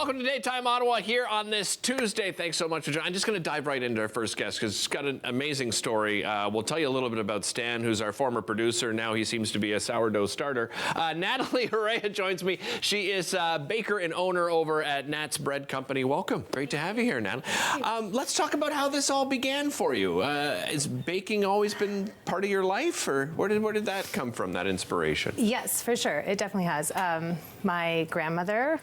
welcome to Daytime Ottawa here on this Tuesday. Thanks so much for joining. I'm just going to dive right into our first guest because it's got an amazing story. We'll tell you a little bit about Stan, who's our former producer. Now he seems to be a sourdough starter. Natalie Horea joins me. She is baker and owner over at Nat's Bread Company. Welcome. Great to have you here, Natalie. Let's talk about how this all began for you. Has baking always been part of your life, or where did that come from, that inspiration? Yes, for sure. It definitely has. My grandmother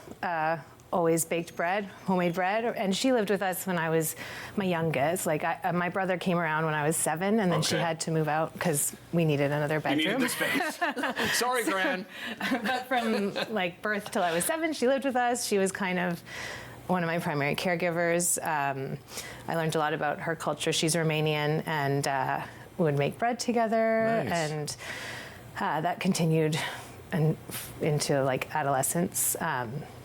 always baked bread, homemade bread, and she lived with us when I was my youngest. Like my brother came around when I was 7, and then she had to move out because we needed another bedroom. You needed the space. Sorry, Gran. But from like birth till I was 7, she lived with us. She was kind of one of my primary caregivers. I learned a lot about her culture. She's Romanian, and we would make bread together, and that continued and into like adolescence.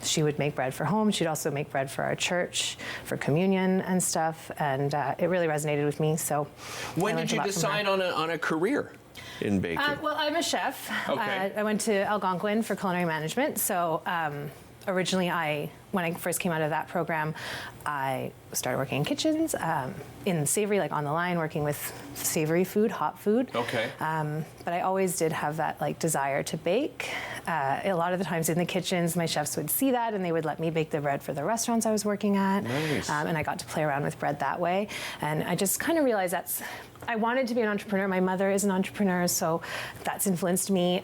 She would make bread for home. She'd also make bread for our church, for communion and stuff, and it really resonated with me. So when did you decide on a career in baking? Well, I'm a chef. Okay. I went to Algonquin for culinary management. So originally, when I first came out of that program, I started working in kitchens, in savory, like on the line, working with savory food, hot food. Okay. But I always did have that like desire to bake. A lot of the times in the kitchens, my chefs would see that and they would let me bake the bread for the restaurants I was working at. Nice. And I got to play around with bread that way. And I just kind of realized I wanted to be an entrepreneur. My mother is an entrepreneur, so that's influenced me.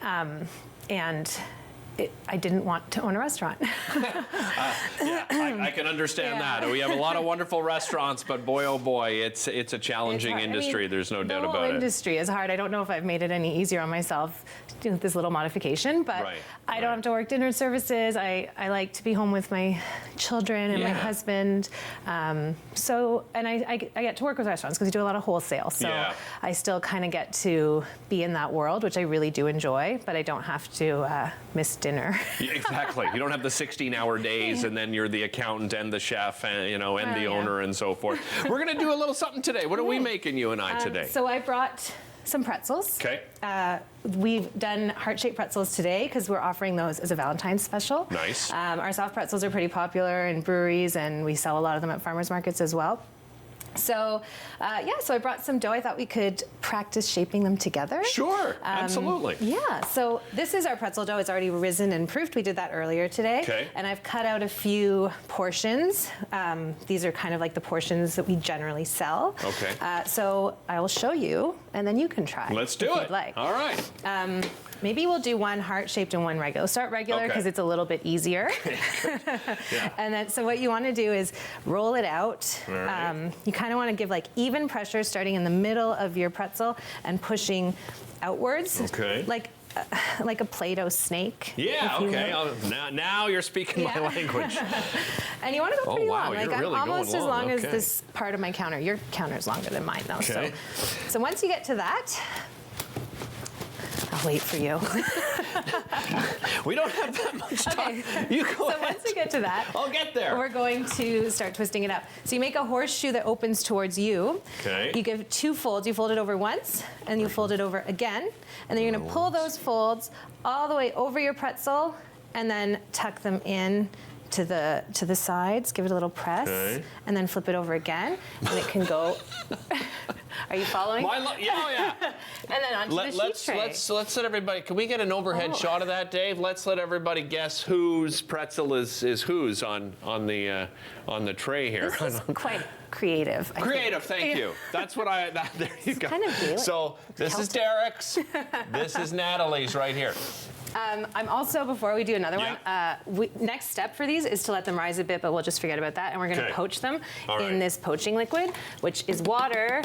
I didn't want to own a restaurant. I can understand that. We have a lot of wonderful restaurants, but boy, oh boy, it's a challenging industry. There's no doubt about it. The whole industry is hard. I don't know if I've made it any easier on myself with this little modification, but I don't have to work dinner services. I like to be home with my children and my husband. And I get to work with restaurants because we do a lot of wholesale. So I still kind of get to be in that world, which I really do enjoy, but I don't have to miss dinner. Exactly. You don't have the 16-hour days and then you're the accountant and the chef and the owner and so forth. We're going to do a little something today. What are we making, you and I, today? So I brought some pretzels. Okay. We've done heart-shaped pretzels today because we're offering those as a Valentine's special. Nice. Our soft pretzels are pretty popular in breweries, and we sell a lot of them at farmers markets as well. So, so I brought some dough. I thought we could practice shaping them together. Sure, absolutely. Yeah, so this is our pretzel dough. It's already risen and proofed. We did that earlier today. Okay. And I've cut out a few portions. These are kind of like the portions that we generally sell. Okay. So I will show you, and then you can try. Let's do it. Like. All right. Maybe we'll do one heart-shaped and one regular. Start regular because it's a little bit easier. And then, so what you want to do is roll it out. Right. You kind of want to give like even pressure starting in the middle of your pretzel and pushing outwards. Okay. Like a Play-Doh snake. Yeah, okay. Now you're speaking my language. And you want to go pretty long. You're Like really I'm almost going as long long. as this part of my counter. Your counter is longer than mine though. Okay. So once you get to that, I'll wait for you. We don't have that much time. Okay. You go ahead. Once we get to that, I'll get there. We're going to start twisting it up. So you make a horseshoe that opens towards you. Okay. You give 2 folds. You fold it over once, and you fold it over again. And then you're going to pull those folds all the way over your pretzel, and then tuck them in to the sides. Give it a little press, and then flip it over again, and it can go. Are you following? Yeah. And then onto the sheet tray. Let's let everybody. Can we get an overhead shot of that, Dave? Let's let everybody guess whose pretzel is whose on the tray here. This is quite creative. Thank you. That's what there you go. Kind of Gaelic. So this is Derek's. This is Natalie's right here. I'm also, before we do another one, next step for these is to let them rise a bit, but we'll just forget about that. And we're going to poach them in this poaching liquid, which is water,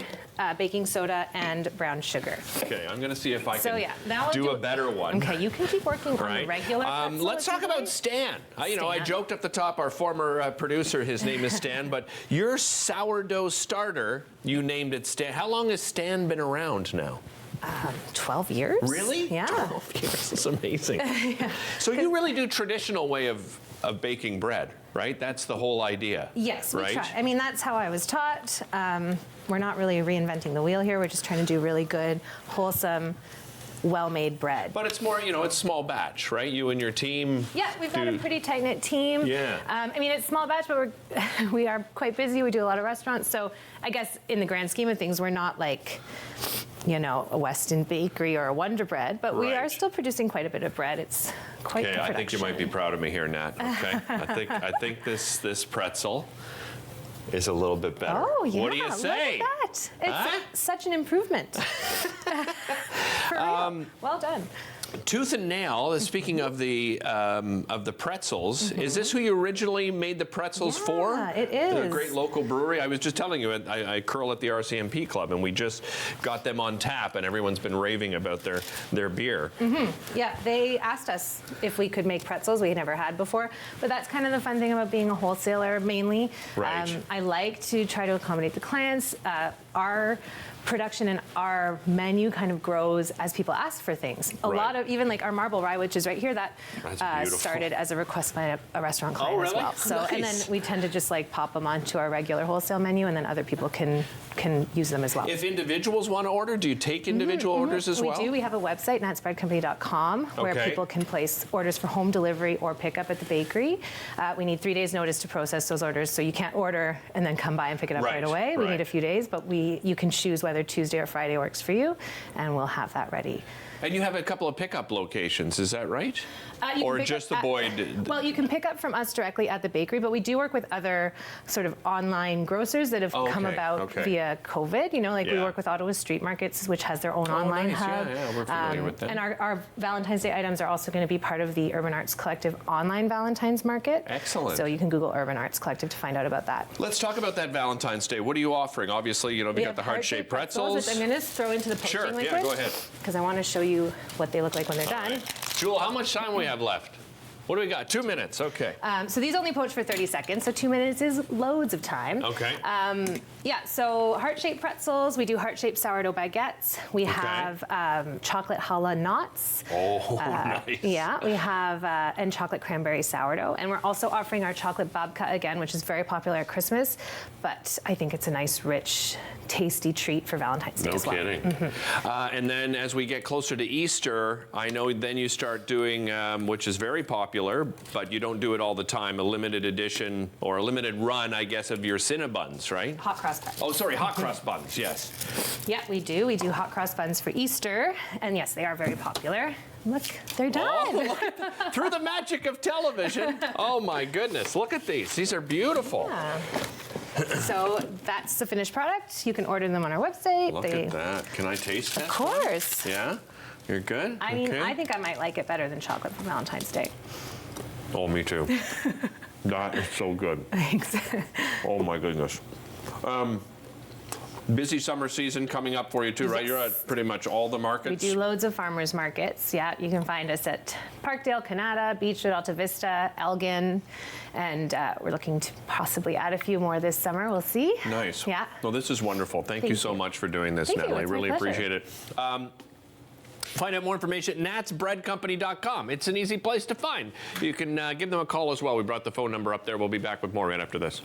baking soda, and brown sugar. Okay, I'm going to see if I can now do a better one. Okay, you can keep working on the regular pretzel. Let's talk about Stan. I joked at the top, our former producer, his name is Stan, but your sourdough starter, you named it Stan. How long has Stan been around now? 12 years. Really? Yeah. 12 years. That's amazing. So you really do traditional way of baking bread, right? That's the whole idea. Yes, we right? try. I mean, that's how I was taught. We're not really reinventing the wheel here. We're just trying to do really good, wholesome, well-made bread. But it's more, it's small batch, right? You and your team. Yeah, we've got a pretty tight-knit team. Yeah. I mean, it's small batch, but we are quite busy. We do a lot of restaurants. So I guess in the grand scheme of things, we're not like, a Weston Bakery or a Wonder Bread, but we are still producing quite a bit of bread. It's quite the production. I think you might be proud of me here, Nat. Okay. I think this pretzel is a little bit better. Oh, yeah. What do you say? Look at that. It's such an improvement. For real. Well done. Tooth and Nail, speaking of the pretzels, is this who you originally made the pretzels for? Yeah, it is. The great local brewery. I was just telling you, I curl at the RCMP Club, and we just got them on tap, and everyone's been raving about their beer. Yeah, they asked us if we could make pretzels we never had before, but that's kind of the fun thing about being a wholesaler mainly. Right. I like to try to accommodate the clients. Our production and our menu kind of grows as people ask for things. A lot of, even like our marble rye, which is right here, that started as a request by a restaurant client as well. So, and then we tend to just like pop them onto our regular wholesale menu, and then other people can use them as well. If individuals want to order, do you take individual orders as well? We do. We have a website, natsbreadcompany.com, where people can place orders for home delivery or pickup at the bakery. We need 3 days notice to process those orders, so you can't order and then come by and pick it up right away. We need a few days, but you can choose whether Tuesday or Friday works for you, and we'll have that ready. And you have a couple of pickup locations, is that right? Or just the Boyd? Well, you can pick up from us directly at the bakery, but we do work with other sort of online grocers that have come about via COVID. We work with Ottawa Street Markets, which has their own online hub. Yeah, we're familiar with that. And our Valentine's Day items are also going to be part of the Urban Arts Collective online Valentine's Market. Excellent. So you can Google Urban Arts Collective to find out about that. Let's talk about that Valentine's Day. What are you offering? Obviously, we got the heart-shaped pretzels. I'm going to throw into the posting liquid. Yeah, go ahead. Because I want to show you what they look like when they're done. Right. Jewel, how much time we have left? What do we got? 2 minutes. Okay. So these only poach for 30 seconds, so 2 minutes is loads of time. Okay. So heart-shaped pretzels. We do heart-shaped sourdough baguettes. We have chocolate challah knots. Oh, nice. Yeah, we have and chocolate cranberry sourdough. And we're also offering our chocolate babka again, which is very popular at Christmas. But I think it's a nice, rich, tasty treat for Valentine's Day as well. No kidding. And then as we get closer to Easter, I know then you start doing, which is very popular, but you don't do it all the time, a limited edition or a limited run, I guess, of your Cinnabons, right? Hot cross buns. Oh, sorry, hot cross buns, yes. Yeah, we do. We do hot cross buns for Easter. And yes, they are very popular. Look, they're done. Oh, through the magic of television. Oh my goodness, look at these. These are beautiful. Yeah. So that's the finished product. You can order them on our website. Look at that. Can I taste that? Of course. Yeah? You're good? I mean, I think I might like it better than chocolate for Valentine's Day. Oh, me too. That is so good. Thanks. Oh my goodness. Busy summer season coming up for you too, right? You're at pretty much all the markets. We do loads of farmers markets. Yeah, you can find us at Parkdale, Canada, Beechwood, Alta Vista, Elgin, and we're looking to possibly add a few more this summer. We'll see. Nice. Yeah. Well, this is wonderful. Thank you so much for doing this, Natalie. I really appreciate it. Find out more information at natsbreadcompany.com. It's an easy place to find. You can give them a call as well. We brought the phone number up there. We'll be back with more right after this.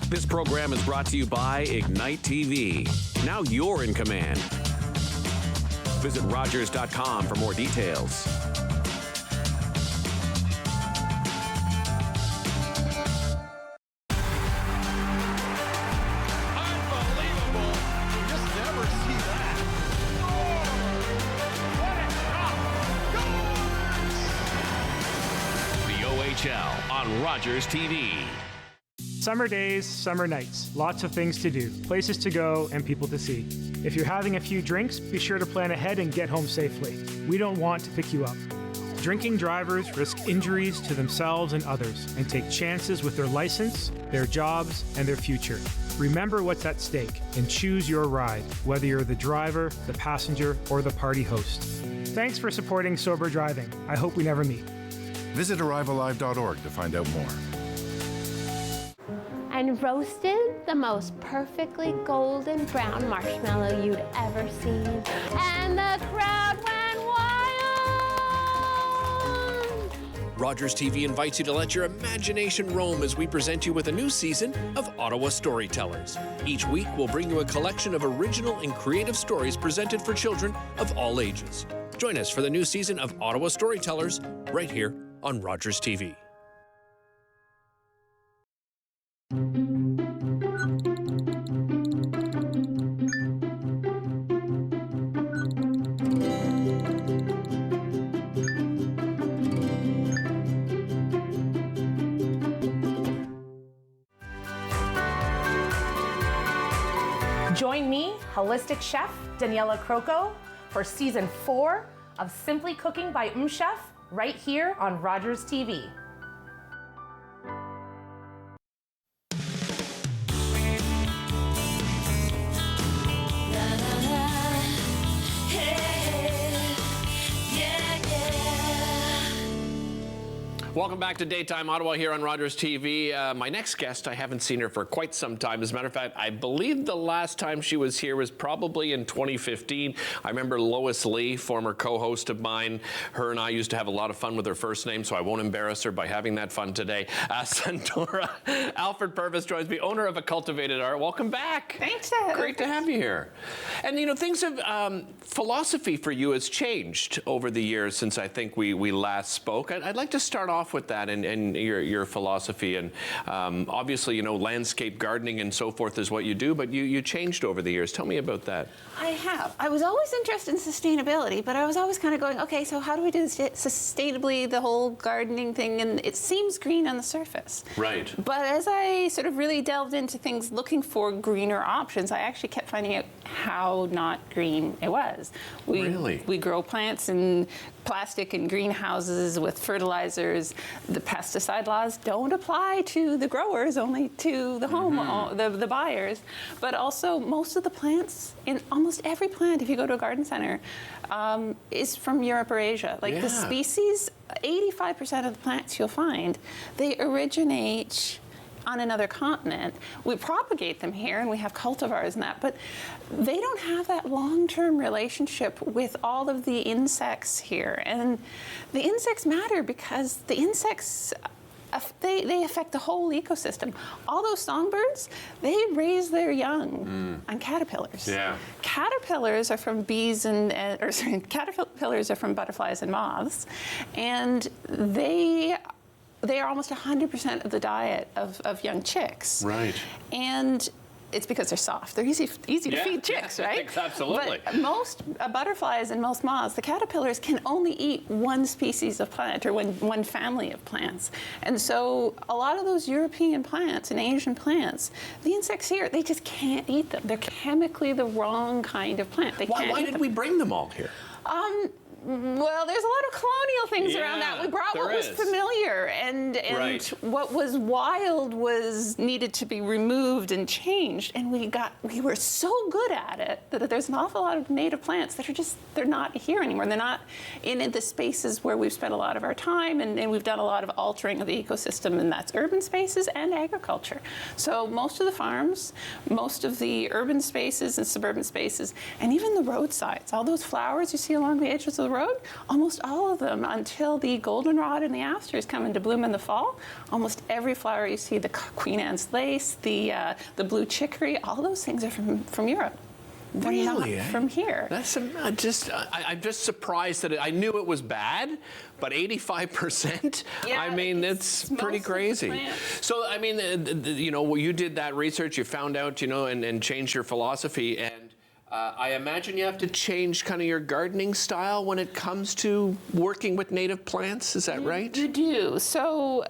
This program is brought to you by Ignite TV. Now you're in command. Visit Rogers.com for more details. Unbelievable. You just never see that. Oh, what a shot. The OHL on Rogers TV. Summer days, summer nights, lots of things to do, places to go, and people to see. If you're having a few drinks, be sure to plan ahead and get home safely. We don't want to pick you up. Drinking drivers risk injuries to themselves and others and take chances with their license, their jobs, and their future. Remember what's at stake and choose your ride, whether you're the driver, the passenger, or the party host. Thanks for supporting sober driving. I hope we never meet. Visit arrivealive.org to find out more. And roasted the most perfectly golden brown marshmallow you'd ever seen. And the crowd went wild. Rogers TV invites you to let your imagination roam as we present you with a new season of Ottawa Storytellers. Each week, we'll bring you a collection of original and creative stories presented for children of all ages. Join us for the new season of Ottawa Storytellers right here on Rogers TV. Join me, holistic chef Daniela Croco, for season 4 of Simply Cooking by Chef right here on Rogers TV. Welcome back to Daytime Ottawa here on Rogers TV. My next guest, I haven't seen her for quite some time. As a matter of fact, I believe the last time she was here was probably in 2015. I remember Lois Lee, former co-host of mine. Her and I used to have a lot of fun with her first name, so I won't embarrass her by having that fun today. Santora Alfred Purvis joins me, owner of A Cultivated Art. Welcome back. Thanks. Great to have you here. And, you know, things have, philosophy for you has changed over the years since I think we last spoke. I'd like to start off with that and your philosophy. And obviously, you know, landscape gardening and so forth is what you do, but you changed over the years. Tell me about that. I have. I was always interested in sustainability, but I was always kind of going, okay, so how do we do this sustainably, the whole gardening thing? And it seems green on the surface. Right. But as I sort of really delved into things looking for greener options, I actually kept finding out how not green it was. We grow plants in plastic and greenhouses with fertilizers. The pesticide laws don't apply to the growers, only to the home, the buyers. But also, most of the plants, in almost every plant, if you go to a garden center, is from Europe or Asia. Like the species, 85% of the plants you'll find, they originate on another continent. We propagate them here and we have cultivars and that, but they don't have that long-term relationship with all of the insects here. And the insects matter because the insects, they affect the whole ecosystem. All those songbirds, they raise their young on caterpillars. Yeah. Caterpillars are from bees caterpillars are from butterflies and moths, and they are almost 100% of the diet of young chicks. Right. And it's because they're soft. They're easy to feed chicks, right? Absolutely. But most butterflies and most moths, the caterpillars can only eat one species of plant or one family of plants. And so a lot of those European plants and Asian plants, the insects here, they just can't eat them. They're chemically the wrong kind of plant. Why did we bring them all here? Well, there's a lot of colonial things around that. We brought what was familiar, and what was wild was needed to be removed and changed. And we were so good at it that there's an awful lot of native plants that they're not here anymore. They're not in the spaces where we've spent a lot of our time, and we've done a lot of altering of the ecosystem, and that's urban spaces and agriculture. So most of the farms, most of the urban spaces and suburban spaces, and even the roadsides, all those flowers you see along the edges of the road, almost all of them, until the goldenrod and the asters come into bloom in the fall, almost every flower you see, the Queen Anne's lace, the blue chicory, all those things are from Europe. They're not from here. I'm just surprised that I knew it was bad, but 85%. Yeah, I mean, it's pretty crazy. So I mean, you know, you did that research, you found out, you know, and changed your philosophy, and I imagine you have to change kind of your gardening style when it comes to working with native plants. Is that right? You do. So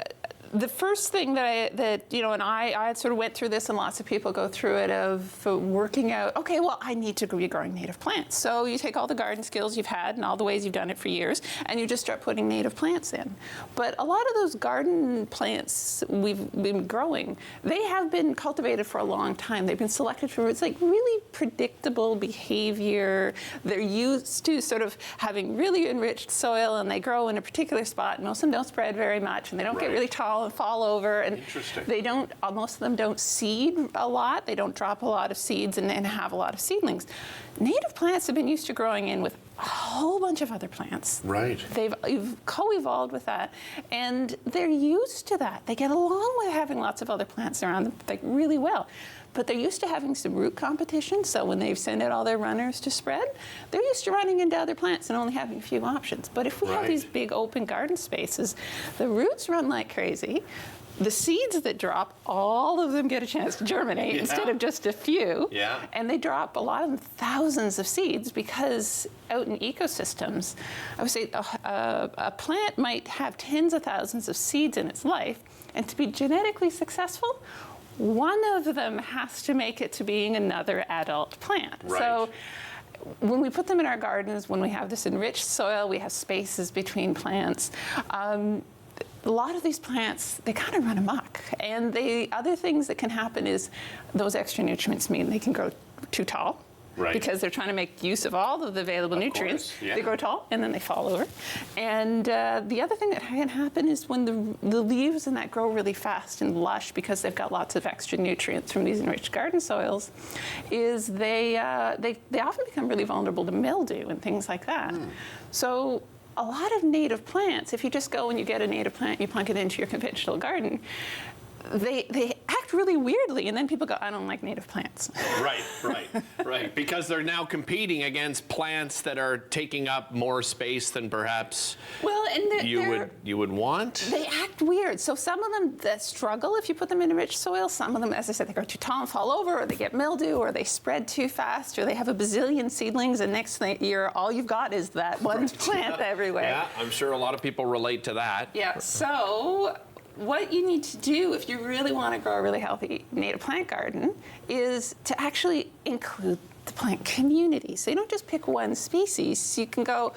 the first thing that you know, and I sort of went through this, and lots of people go through it, of working out, okay, well, I need to be growing native plants. So you take all the garden skills you've had and all the ways you've done it for years, and you just start putting native plants in. But a lot of those garden plants we've been growing, they have been cultivated for a long time. They've been selected for, it's like really predictable behavior. They're used to sort of having really enriched soil, and they grow in a particular spot. Most of them don't spread very much, and they don't get really tall and fall over, and they don't, most of them don't seed a lot. They don't drop a lot of seeds and have a lot of seedlings. Native plants have been used to growing in with a whole bunch of other plants. Right. They've co-evolved with that, and they're used to that. They get along with having lots of other plants around them, like, really well. But they're used to having some root competition, so when they send out all their runners to spread, they're used to running into other plants and only having a few options. But if we have these big open garden spaces, the roots run like crazy. The seeds that drop, all of them get a chance to germinate instead of just a few. Yeah. And they drop a lot of them, thousands of seeds, because out in ecosystems, I would say a plant might have tens of thousands of seeds in its life, and to be genetically successful, one of them has to make it to being another adult plant. Right. So when we put them in our gardens, when we have this enriched soil, we have spaces between plants. A lot of these plants, they kind of run amok. And the other things that can happen is those extra nutrients mean they can grow too tall. Right. Because they're trying to make use of all of the available nutrients. Course, yeah. They grow tall and then they fall over. And the other thing that can happen is when the leaves in that grow really fast and lush because they've got lots of extra nutrients from these enriched garden soils, is they often become really vulnerable to mildew and things like that. So a lot of native plants, if you just go and you get a native plant, you plunk it into your conventional garden, they act really weirdly, and then people go, I don't like native plants. Right. Because they're now competing against plants that are taking up more space than perhaps you would want. They act weird. So some of them that struggle if you put them in rich soil. Some of them, as I said, they grow too tall and fall over, or they get mildew, or they spread too fast, or they have a bazillion seedlings, and next year all you've got is that one plant everywhere. Yeah, I'm sure a lot of people relate to that. Yeah. So what you need to do if you really want to grow a really healthy native plant garden is to actually include the plant community. So you don't just pick one species. You can go,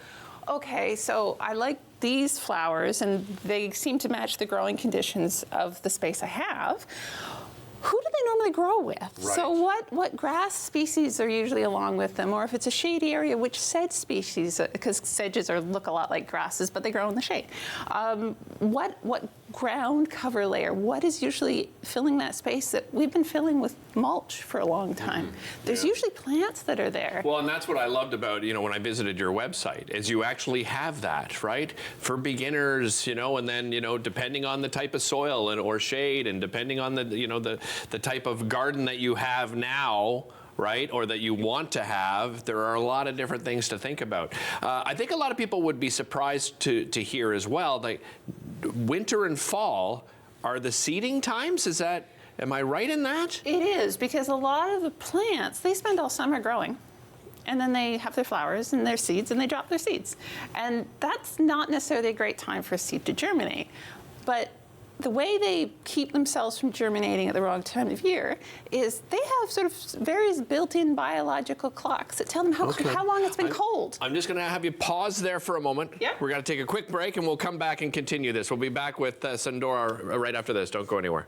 okay, so I like these flowers and they seem to match the growing conditions of the space I have. Who do they normally grow with? Right. So what grass species are usually along with them? Or if it's a shady area, which sedge species, because sedges look a lot like grasses, but they grow in the shade. What ground cover layer, what is usually filling that space that we've been filling with mulch for a long time? There's usually plants that are there. Well, and that's what I loved about, when I visited your website, is you actually have that, right? For beginners, and then, depending on the type of soil or shade, and depending on the type of garden that you have now, right, or that you want to have, there are a lot of different things to think about. I think a lot of people would be surprised to hear as well, like winter and fall are the seeding times? Am I right in that? It is, because a lot of the plants, they spend all summer growing. And then they have their flowers and their seeds, and they drop their seeds. And that's not necessarily a great time for a seed to germinate. But the way they keep themselves from germinating at the wrong time of year is they have sort of various built-in biological clocks that tell them how long it's been cold. I'm just going to have you pause there for a moment. Yeah. We're going to take a quick break, and we'll come back and continue this. We'll be back with Sandora right after this. Don't go anywhere.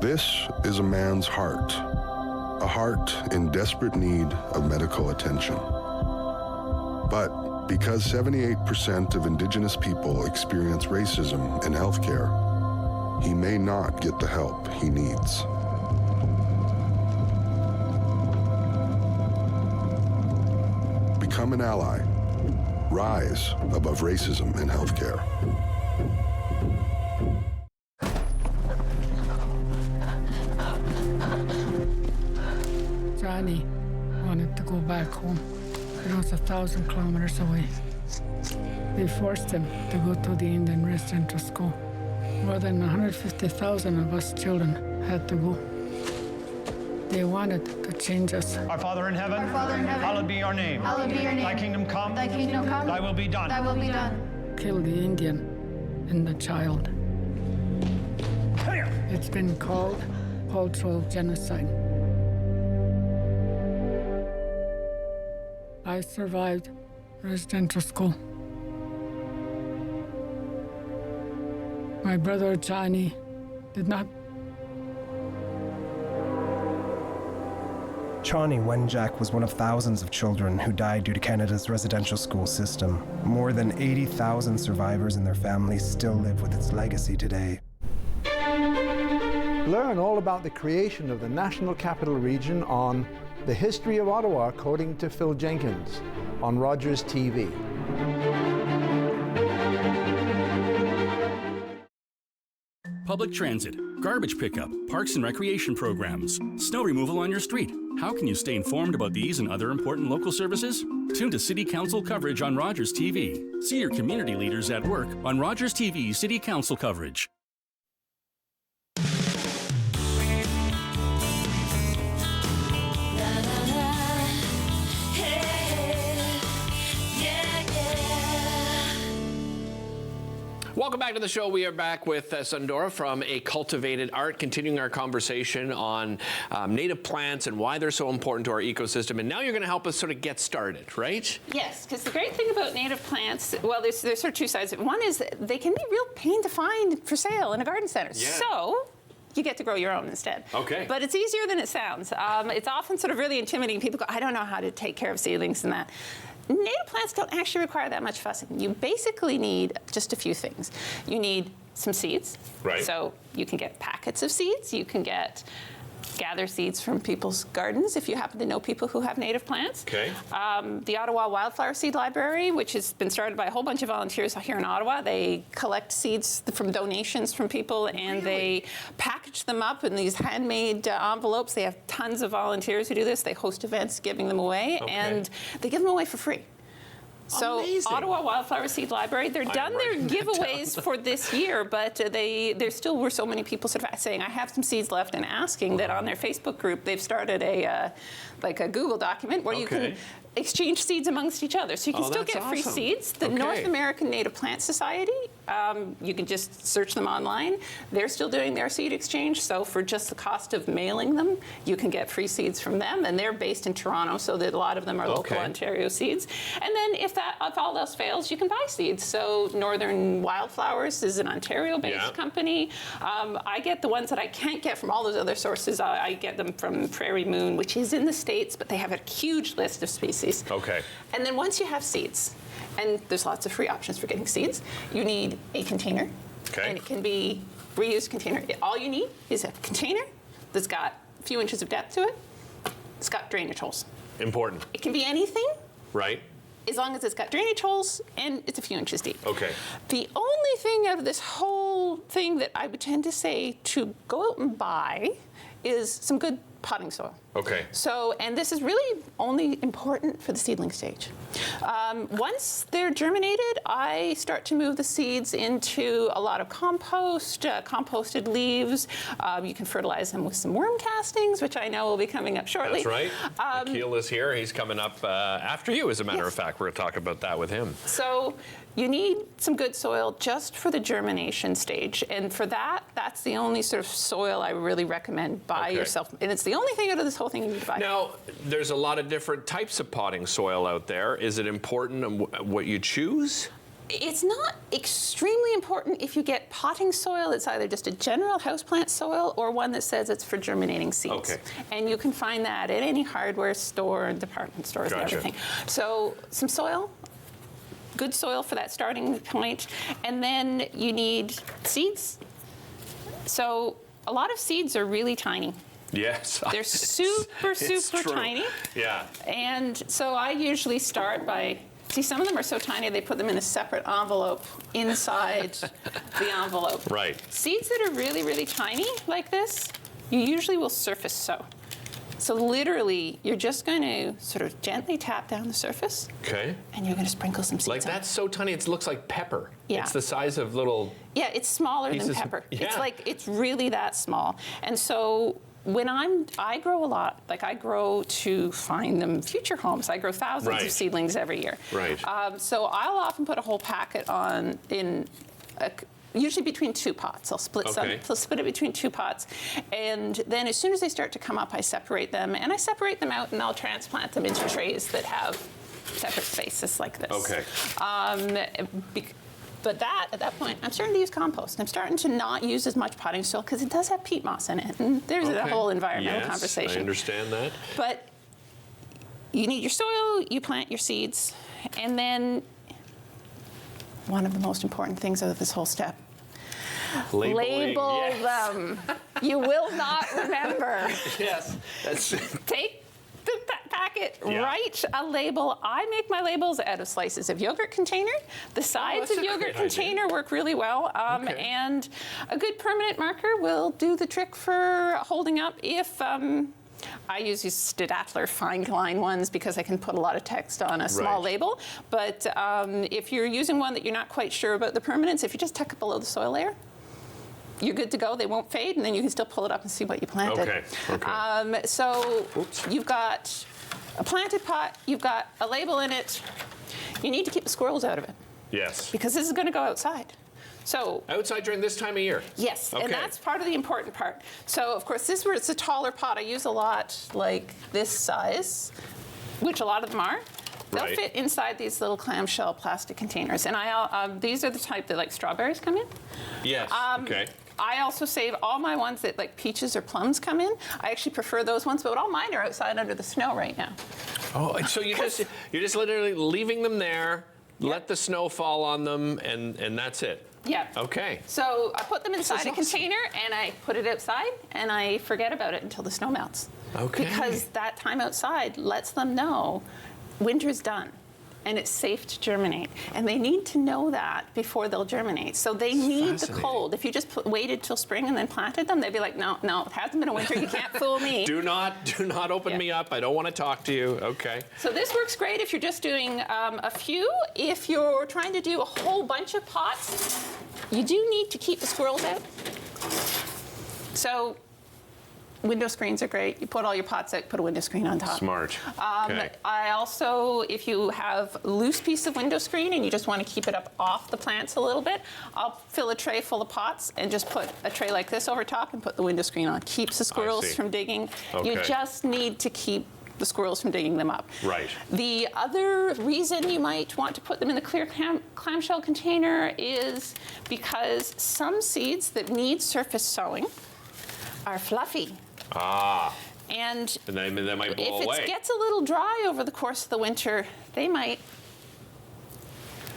This is a man's heart. A heart in desperate need of medical attention. But because 78% of Indigenous people experience racism in healthcare, he may not get the help he needs. Become an ally. Rise above racism in healthcare. Johnny wanted to go back home. It was 1,000 kilometers away. They forced him to go to the Indian residential school. More than 150,000 of us children had to go. They wanted to change us. Our Father in heaven, hallowed be your name. Hallowed be your name. Thy kingdom come. Thy kingdom come. Thy will be done. Thy will be done. Kill the Indian and the child. It's been called cultural genocide. I survived residential school. My brother Johnny did not. Chani Wenjack was one of thousands of children who died due to Canada's residential school system. More than 80,000 survivors and their families still live with its legacy today. Learn all about the creation of the National Capital Region on The History of Ottawa, according to Phil Jenkins, on Rogers TV. Public transit, garbage pickup, parks and recreation programs, snow removal on your street. How can you stay informed about these and other important local services? Tune to City Council coverage on Rogers TV. See your community leaders at work on Rogers TV City Council coverage. Welcome back to the show. We are back with Sundora from A Cultivated Art, continuing our conversation on native plants and why they're so important to our ecosystem. And now you're going to help us sort of get started, right? Yes, because the great thing about native plants, well, there's sort of two sides. One is they can be real pain to find for sale in a garden center. Yeah. So you get to grow your own instead. Okay. But it's easier than it sounds. It's often sort of really intimidating. People go, I don't know how to take care of seedlings and that. Native plants don't actually require that much fussing. You basically need just a few things. You need some seeds. Right. So you can get packets of seeds. You can gather seeds from people's gardens if you happen to know people who have native plants. Okay. The Ottawa Wildflower Seed Library, which has been started by a whole bunch of volunteers here in Ottawa, they collect seeds from donations from people and they package them up in these handmade envelopes. They have tons of volunteers who do this. They host events giving them away and they give them away for free. So Amazing. Ottawa Wildflower Seed Library, they're done their giveaways for this year, but there still were so many people sort of saying, I have some seeds left, and asking that on their Facebook group, they've started a Google document where you can exchange seeds amongst each other. So you can still get free seeds. The North American Native Plant Society, you can just search them online. They're still doing their seed exchange. So for just the cost of mailing them, you can get free seeds from them. And they're based in Toronto, so that a lot of them are local Ontario seeds. And then if all else fails, you can buy seeds. So Northern Wildflowers is an Ontario-based company. I get the ones that I can't get from all those other sources. I get them from Prairie Moon, which is in the States, but they have a huge list of species. Okay. And then once you have seeds, and there's lots of free options for getting seeds, you need a container. Okay. And it can be reused container. All you need is a container that's got a few inches of depth to it. It's got drainage holes. Important. It can be anything. Right. As long as it's got drainage holes and it's a few inches deep. Okay. The only thing out of this whole thing that I would tend to say to go out and buy is some good potting soil. Okay. So, and this is really only important for the seedling stage. Once they're germinated, I start to move the seeds into a lot of compost, composted leaves. You can fertilize them with some worm castings, which I know will be coming up shortly. That's right. Akil is here. He's coming up after you, as a matter of fact. We're going to talk about that with him. So you need some good soil just for the germination stage. And for that, that's the only sort of soil I really recommend buy yourself. And it's the only thing out of this whole thing you need to buy. Now, there's a lot of different types of potting soil out there. Is it important what you choose? It's not extremely important if you get potting soil. It's either just a general houseplant soil or one that says it's for germinating seeds. Okay. And you can find that at any hardware store and department stores and everything. So some soil, good soil for that starting point. And then you need seeds. So a lot of seeds are really tiny. Yes. They're super tiny. Yeah. And so I usually start by, see, some of them are so tiny they put them in a separate envelope inside the envelope. Right. Seeds that are really, really tiny like this, you usually will surface sow. So literally, you're just going to sort of gently tap down the surface. Okay. And you're going to sprinkle some seeds Like on. that's so tiny, it looks like pepper. Yeah. It's the size of little... Yeah, it's smaller pieces. than pepper. Yeah. It's like, it's really that small. And so when I grow a lot, like I grow to find them future homes. I grow thousands of seedlings every year. Right. So I'll often put a whole packet on usually between two pots. I'll split it between two pots. And then as soon as they start to come up, I separate them. And I separate them out and I'll transplant them into trays that have separate spaces like this. Okay. But at that point, I'm starting to use compost. I'm starting to not use as much potting soil because it does have peat moss in it. And there's a whole environmental conversation. I understand that. But you need your soil, you plant your seeds, and then one of the most important things out of this whole step, Label yes. them. You will not remember. Yes. Take the packet, Yeah. write a label. I make my labels out of slices of yogurt container. The sides of yogurt container work really well. And a good permanent marker will do the trick for holding up if... I use these Staedtler fine line ones because I can put a lot of text on a small label. But if you're using one that you're not quite sure about the permanence, if you just tuck it below the soil layer, you're good to go. They won't fade, and then you can still pull it up and see what you planted. So you've got a planted pot, you've got a label in it. You need to keep the squirrels out of it. Yes. Because this is going to go outside. So outside during this time of year? Yes, and that's part of the important part. So, of course, this is where it's a taller pot. I use a lot like this size, which a lot of them are. They'll fit inside these little clamshell plastic containers. And these are the type that like strawberries come in. Yes, I also save all my ones that like peaches or plums come in. I actually prefer those ones, but all mine are outside under the snow right now. Oh, so you're just literally leaving them there, let the snow fall on them, and that's it. Yeah. Okay. So I put them inside a container and I put it outside and I forget about it until the snow melts. Okay. Because that time outside lets them know winter's done and it's safe to germinate. And they need to know that before they'll germinate. So they need the cold. If you just waited till spring and then planted them, they'd be like, no, it hasn't been a winter. You can't fool me. Do not open me up. I don't want to talk to you. Okay. So this works great if you're just doing a few. If you're trying to do a whole bunch of pots, you do need to keep the squirrels out. So window screens are great. You put all your pots out, put a window screen on top. Smart. I also, if you have a loose piece of window screen and you just want to keep it up off the plants a little bit, I'll fill a tray full of pots and just put a tray like this over top and put the window screen on. Keeps the squirrels from digging. You just need to keep the squirrels from digging them up. Right. The other reason you might want to put them in the clear clamshell container is because some seeds that need surface sowing are fluffy. And they might blow away. If it gets a little dry over the course of the winter, they might.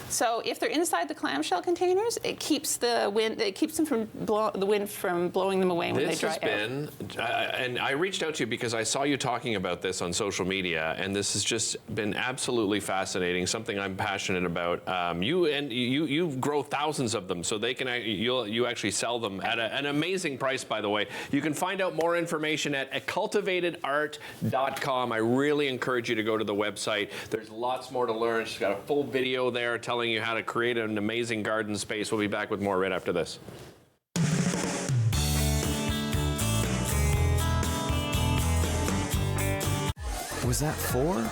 So if they're inside the clamshell containers, it keeps the wind. It keeps them from the wind from blowing them away when they dry out. This has been, and I reached out to you because I saw you talking about this on social media, and this has just been absolutely fascinating. Something I'm passionate about. You grow thousands of them, so they can you actually sell them at an amazing price. By the way, you can find out more information at cultivatedart.com. I really encourage you to go to the website. There's lots more to learn. She's got a full video there telling you how to create an amazing garden space. We'll be back with more right after this. Was that 4 or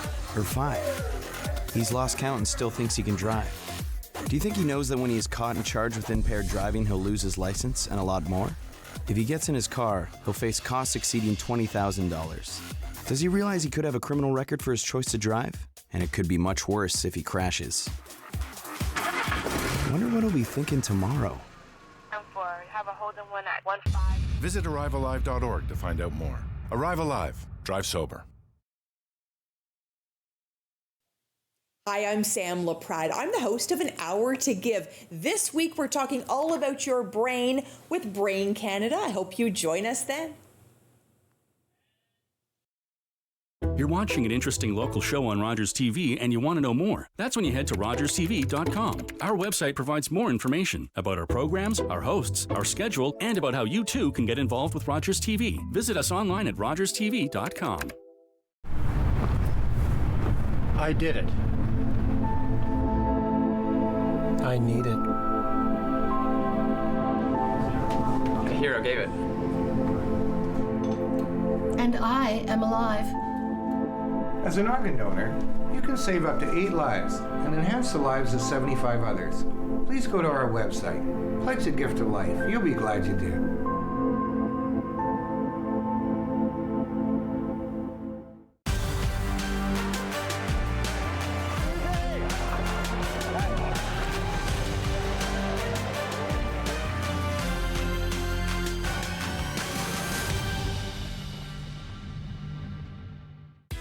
5? He's lost count and still thinks he can drive. Do you think he knows that when he is caught and charged with impaired driving, he'll lose his license and a lot more? If he gets in his car, he'll face costs exceeding $20,000. Does he realize he could have a criminal record for his choice to drive? And it could be much worse if he crashes. I wonder what he'll be thinking tomorrow. Have a hold on one at 15. Visit ArriveAlive.org to find out more. Arrive Alive. Drive sober. Hi, I'm Sam LaPrade. I'm the host of An Hour to Give. This week, we're talking all about your brain with Brain Canada. I hope you join us then. You're watching an interesting local show on Rogers TV and you want to know more. That's when you head to rogerstv.com. Our website provides more information about our programs, our hosts, our schedule, and about how you too can get involved with Rogers TV. Visit us online at rogerstv.com. I did it. I need it. The hero gave it. And I am alive. As an organ donor, you can save up to 8 lives and enhance the lives of 75 others. Please go to our website. Pledge a gift of life. You'll be glad you did.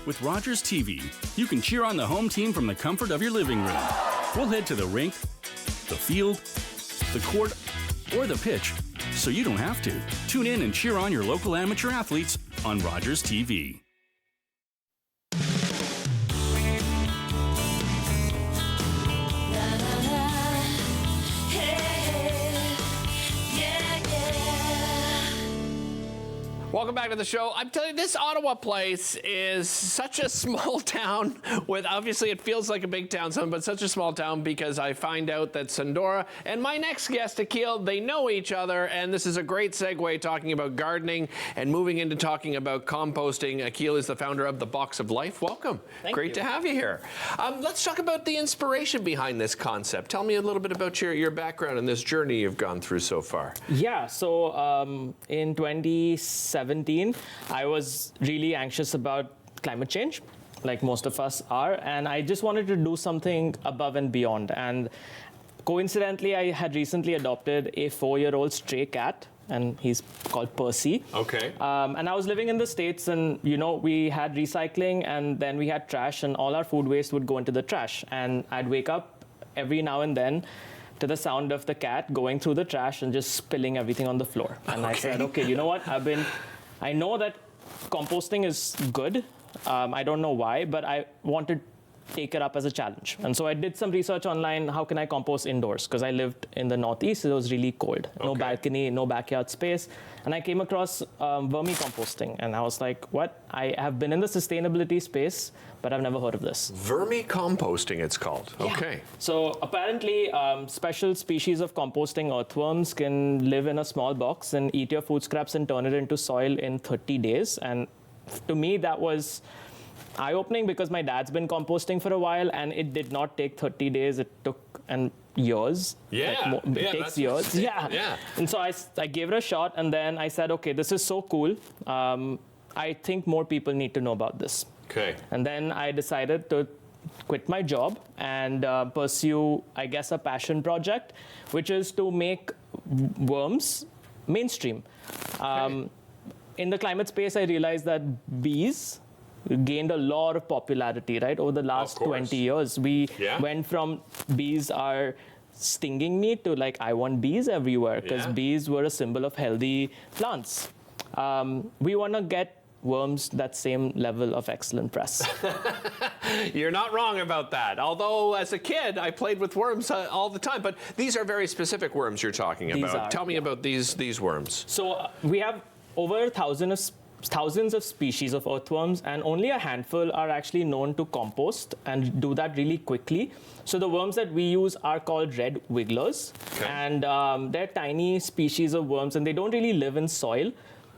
With Rogers TV, you can cheer on the home team from the comfort of your living room. We'll head to the rink, the field, the court, or the pitch, so you don't have to. Tune in and cheer on your local amateur athletes on Rogers TV. Welcome back to the show. I'm telling you, this Ottawa place is such a small town with, obviously it feels like a big town, but such a small town because I find out that Sandora and my next guest, Akil, they know each other, and this is a great segue talking about gardening and moving into talking about composting. Akil is the founder of The Box of Life. Welcome. Great to have you here. Let's talk about the inspiration behind this concept. Tell me a little bit about your background and this journey you've gone through so far. Yeah, so in 2017, I was really anxious about climate change, like most of us are, and I just wanted to do something above and beyond. And coincidentally, I had recently adopted a 4-year-old stray cat, and he's called Percy. Okay. And I was living in the States, and we had recycling, and then we had trash, and all our food waste would go into the trash. And I'd wake up every now and then to the sound of the cat going through the trash and just spilling everything on the floor. And I said, okay, you know what? I know that composting is good. I don't know why, but I want to take it up as a challenge. And so I did some research online. How can I compost indoors? Because I lived in the Northeast, so it was really cold. No balcony, no backyard space. And I came across vermicomposting. And I was like, what? I have been in the sustainability space, but I've never heard of this. Vermicomposting, it's called. Yeah. Okay. So apparently, special species of composting earthworms can live in a small box and eat your food scraps and turn it into soil in 30 days. And to me, that was eye-opening because my dad's been composting for a while, and it did not take 30 days. It took years. Yeah. It takes years. Yeah. And so I gave it a shot, and then I said, okay, this is so cool. I think more people need to know about this. Okay. And then I decided to quit my job and pursue, I guess, a passion project, which is to make worms mainstream. In the climate space, I realized that bees gained a lot of popularity, right? Over the last 20 years, we went from bees are stinging me to like, I want bees everywhere, because bees were a symbol of healthy plants. We want to get worms that same level of excellent press. You're not wrong about that. Although, as a kid, I played with worms all the time. But these are very specific worms you're talking about. Tell me about these worms. So we have over thousands of species of earthworms, and only a handful are actually known to compost and do that really quickly. So the worms that we use are called red wigglers, and they're tiny species of worms, and they don't really live in soil.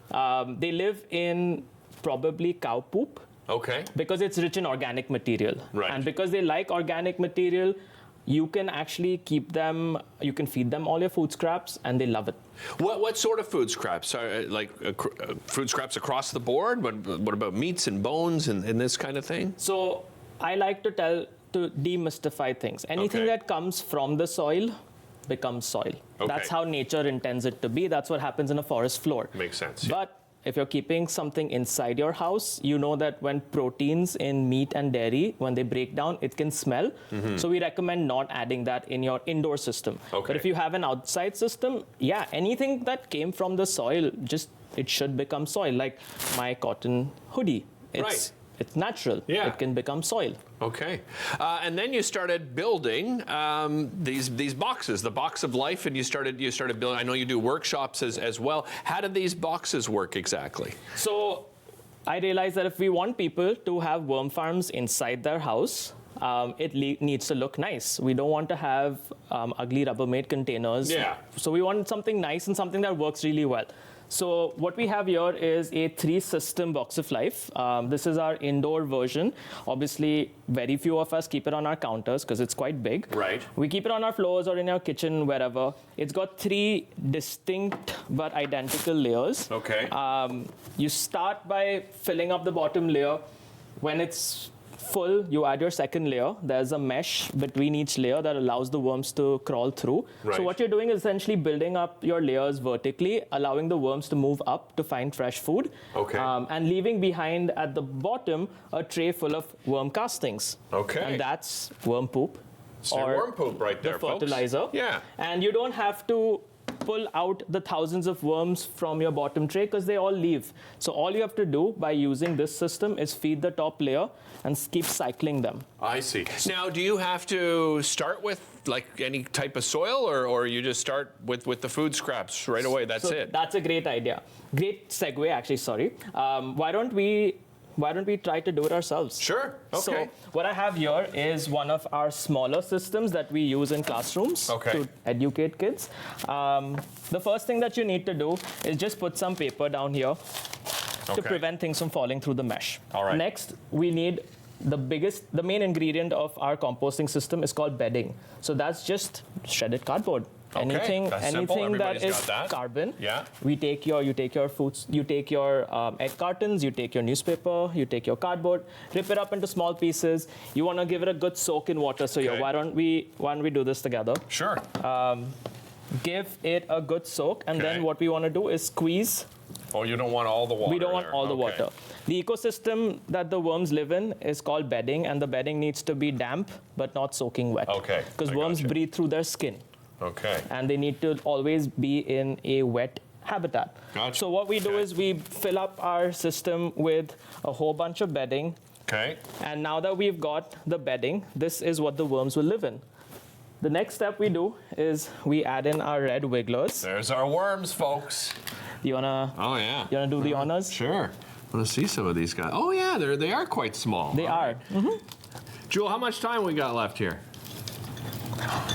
They live in probably cow poop. Okay. Because it's rich in organic material. Right. And because they like organic material, you can actually keep them, you can feed them all your food scraps, and they love it. What sort of food scraps? Food scraps across the board? What about meats and bones and this kind of thing? So I like to demystify things. Anything that comes from the soil becomes soil. Okay. That's how nature intends it to be. That's what happens in a forest floor. Makes sense. But if you're keeping something inside your house, you know that when proteins in meat and dairy, when they break down, it can smell. Mm-hmm. So we recommend not adding that in your indoor system. Okay. But if you have an outside system, anything that came from the soil, it should become soil. Like my cotton hoodie. It's natural. Yeah. It can become soil. Okay. And then you started building these boxes, the Box of Life, and you started building. I know you do workshops as well. How do these boxes work exactly? So I realized that if we want people to have worm farms inside their house, it needs to look nice. We don't want to have ugly Rubbermaid containers. Yeah. So we want something nice and something that works really well. So what we have here is a 3-system Box of Life. This is our indoor version. Obviously, very few of us keep it on our counters because it's quite big. Right. We keep it on our floors or in our kitchen, wherever. It's got 3 distinct but identical layers. Okay. You start by filling up the bottom layer. When it's full, you add your second layer. There's a mesh between each layer that allows the worms to crawl through. Right. So what you're doing is essentially building up your layers vertically, allowing the worms to move up to find fresh food. Okay. And leaving behind at the bottom a tray full of worm castings. Okay. And that's worm poop. So worm poop right there, the fertilizer. folks. Yeah. And you don't have to pull out the thousands of worms from your bottom tray because they all leave. So all you have to do by using this system is feed the top layer and keep cycling them. I see. Now, do you have to start with like any type of soil, or you just start with the food scraps right away? That's it. That's a great idea. Great segue, actually. Sorry. Why don't we try to do it ourselves? Sure. Okay. So what I have here is one of our smaller systems that we use in classrooms to educate kids. The first thing that you need to do is just put some paper down here to prevent things from falling through the mesh. All right. Next, we need the main ingredient of our composting system is called bedding. So that's just shredded cardboard. Anything that is carbon. Yeah. You take your foods, you take your egg cartons, you take your newspaper, you take your cardboard, rip it up into small pieces. You want to give it a good soak in water. So why don't we do this together? Sure. Give it a good soak, and then what we want to do is squeeze. Oh, you don't want all the water. We don't want all the water. The ecosystem that the worms live in is called bedding, and the bedding needs to be damp but not soaking wet. Okay. Because worms breathe through their skin. Okay. And they need to always be in a wet habitat. Gotcha. So what we do is we fill up our system with a whole bunch of bedding. Okay. And now that we've got the bedding, this is what the worms will live in. The next step we do is we add in our red wigglers. There's our worms, folks. You wanna? Oh yeah. You wanna do the honors? Sure. I want to see some of these guys. Oh yeah, they are quite small. They are. Mm-hmm. Jewel, how much time we got left here?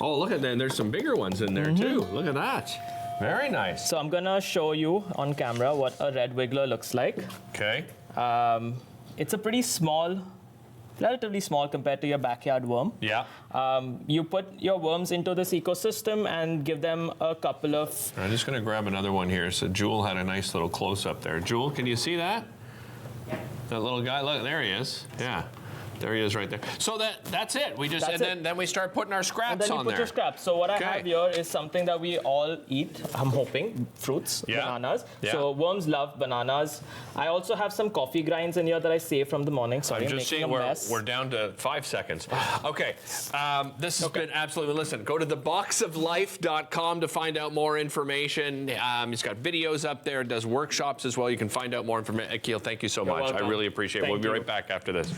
Oh, look at that. There's some bigger ones in there too. Look at that. Very nice. So I'm gonna show you on camera what a red wiggler looks like. Okay. It's a pretty small, relatively small compared to your backyard worm. Yeah. You put your worms into this ecosystem and give them a couple of... I'm just gonna grab another one here. So Jewel had a nice little close-up there. Jewel, can you see that? That little guy, look, there he is. Yeah. There he is right there. So that's it. We just then we start putting our scraps on there. And then you put your scraps. So what I have here is something that we all eat, I'm hoping, fruits, bananas. Yeah. So worms love bananas. I also have some coffee grinds in here that I saved from the morning. Sorry, I'm just seeing we're down to 5 seconds. Okay, this has been absolutely, listen, go to theboxoflife.com to find out more information. He's got videos up there, does workshops as well. You can find out more information. Akil, thank you so much. Welcome. I really appreciate it. We'll be right back after this.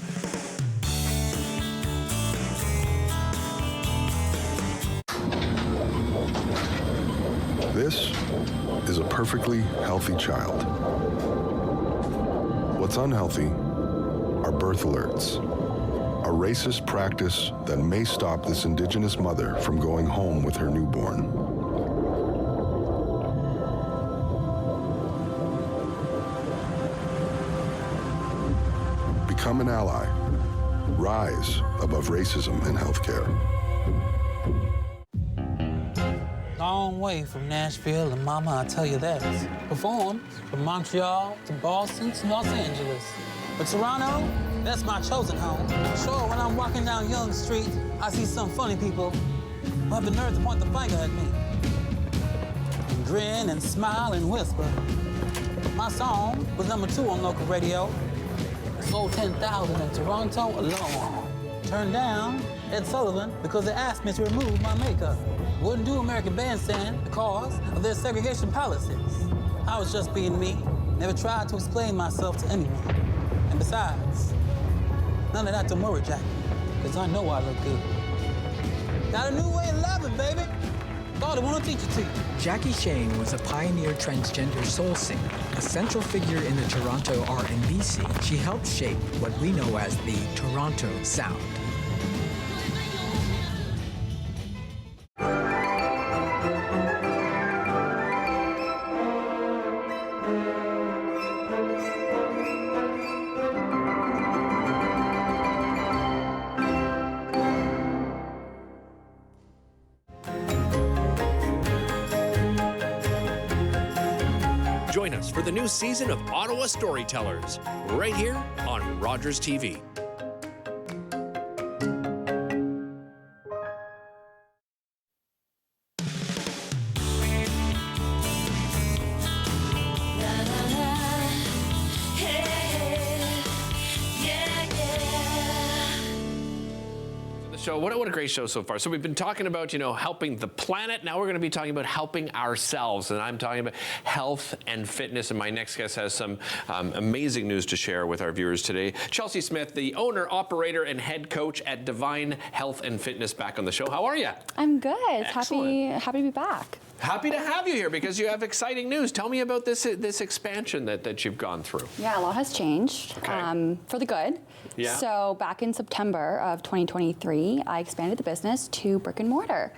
This is a perfectly healthy child. What's unhealthy are birth alerts, a racist practice that may stop this Indigenous mother from going home with her newborn. Become an ally. Rise above racism in healthcare. Long way from Nashville, and mama, I tell you that. Performed from Montreal to Boston to Los Angeles. But Toronto, that's my chosen home. Sure, when I'm walking down Yonge Street, I see some funny people who have the nerve to point the finger at me. And grin and smile and whisper. My song was #2 on local radio. Sold 10,000 in Toronto alone. Turned down Ed Sullivan because they asked me to remove my makeup. Wouldn't do American Bandstand because of their segregation policies. I was just being me. Never tried to explain myself to anyone. And besides, none of that to worry, Jackie, because I know I look good. Got a new way of loving, baby. Thought I want to teach it to you. Jackie Shane was a pioneer transgender soul singer, a central figure in the Toronto R&B scene. She helped shape what we know as the Toronto sound. Join us for the new season of Ottawa Storytellers, right here on Rogers TV. show. What a great show so far. So we've been talking about, helping the planet. Now we're going to be talking about helping ourselves. And I'm talking about health and fitness. And my next guest has some amazing news to share with our viewers today. Chelsea Smith, the owner, operator, and head coach at Divine Health and Fitness, back on the show. How are you? I'm good. Excellent. Happy to be back. Happy to have you here because you have exciting news. Tell me about this expansion that you've gone through. Yeah, a lot has changed for the good. Yeah. So back in September of 2023, I expanded the business to brick and mortar.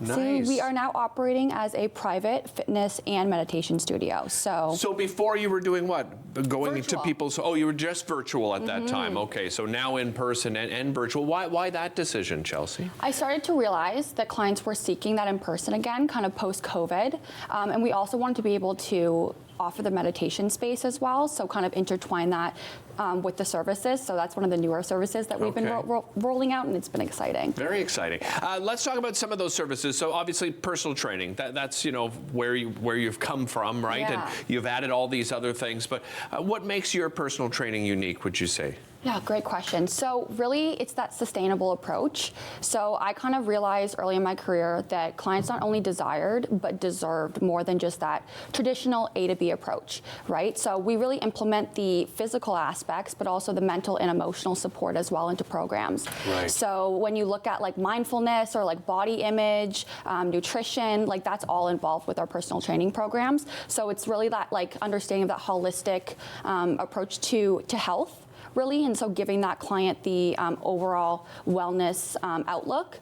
Nice. So we are now operating as a private fitness and meditation studio. So before you were doing what? Going Virtual. to people's, you were just virtual at that time. Okay, so now in person and virtual. Why that decision, Chelsea? I started to realize that clients were seeking that in person again, kind of post-COVID. And we also wanted to be able to offer the meditation space as well, so kind of intertwine that with the services. So that's one of the newer services that we've been rolling out, and it's been exciting. Very exciting. Let's talk about some of those services. So obviously personal training, that's where you've come from, right? Yeah. And you've added all these other things, but what makes your personal training unique, would you say? Yeah, great question. So really, it's that sustainable approach. So I kind of realized early in my career that clients not only desired, but deserved more than just that traditional A to B approach, right? So we really implement the physical aspects, but also the mental and emotional support as well into programs. Right. So when you look at like mindfulness or like body image, nutrition, like that's all involved with our personal training programs. So it's really that like understanding of that holistic approach to health, really, and so giving that client the overall wellness outlook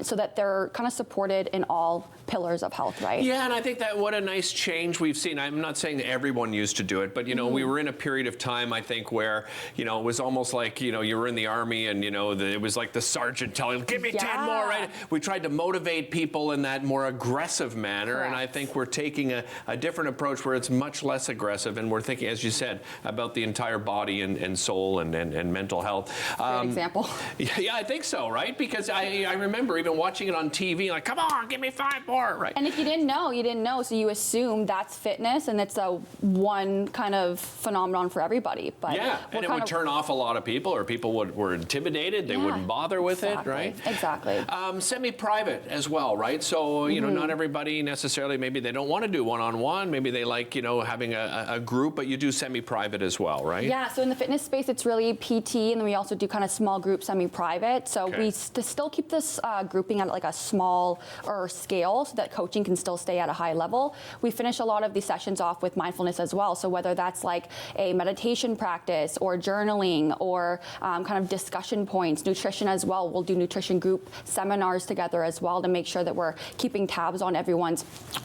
so that they're kind of supported in all pillars of health, right? Yeah, and I think that what a nice change we've seen. I'm not saying that everyone used to do it, but we were in a period of time, I think, where it was almost like you were in the army and it was like the sergeant telling, give me 10 more, right? We tried to motivate people in that more aggressive manner. Correct. And I think we're taking a different approach where it's much less aggressive, and we're thinking, as you said, about the entire body and soul and mental health. Great example. Yeah, I think so, right? Because I remember even watching it on TV, like, come on, give me 5 more, right? And if you didn't know, you didn't know, so you assume that's fitness, and it's a one kind of phenomenon for everybody. But yeah, and it would turn off a lot of people, or people were intimidated. They wouldn't bother with it, right? Exactly. Semi-private as well, right? So, not everybody necessarily, maybe they don't want to do one-on-one. Maybe they like, having a group, but you do semi-private as well, right? Yeah, so in the fitness space, it's really PT, and then we also do kind of small group, semi-private. So we still keep this grouping at like a small scale so that coaching can still stay at a high level. We finish a lot of these sessions off with mindfulness as well. So whether that's like a meditation practice or journaling or kind of discussion points, nutrition as well. We'll do nutrition group seminars together as well to make sure that we're keeping tabs on everyone's